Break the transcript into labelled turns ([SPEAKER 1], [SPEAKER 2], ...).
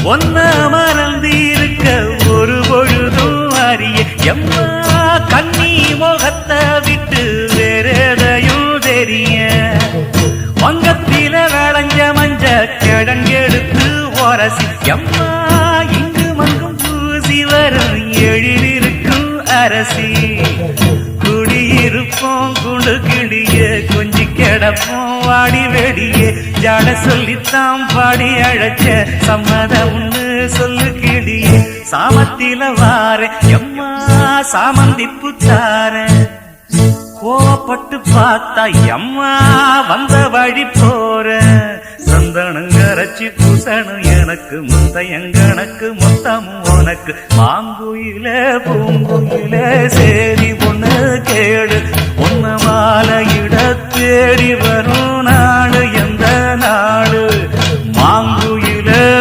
[SPEAKER 1] ஒன்ன மறந்திருக்க ஒரு பொழுதும் அறிய எம்மா கண்ணி முகத்தை விட்டு வேறெதையும் தெரிய வங்கத்தில விளைஞ்ச மஞ்ச கிழங்கெடுத்து உரசி எம்மா இங்கு மங்கும் பூசி வரும் எழிலிருக்கும் அரசி குடியிருப்போம் குண்டு கிளிய கொஞ்சி கிடப்போம் வாடி வெடியே ஜாட சொல்லித்தான் பாடி அழைச்ச சம்மதம்னு சொல்லு கிளியே சாமத்தில வார எம்மா சாமந்தி புத்தார கோவப்பட்டு பார்த்தா எம்மா வந்த வழி போற சந்தனங்கரைச்சி பூசணும் எனக்கு முத்தையங்கணக்கு மொத்தமும் உனக்கு மாங்குயில பூங்குயில சேரி பொண்ணு கேடு பொண்ணு மாலையிட தேடி வரும் நான்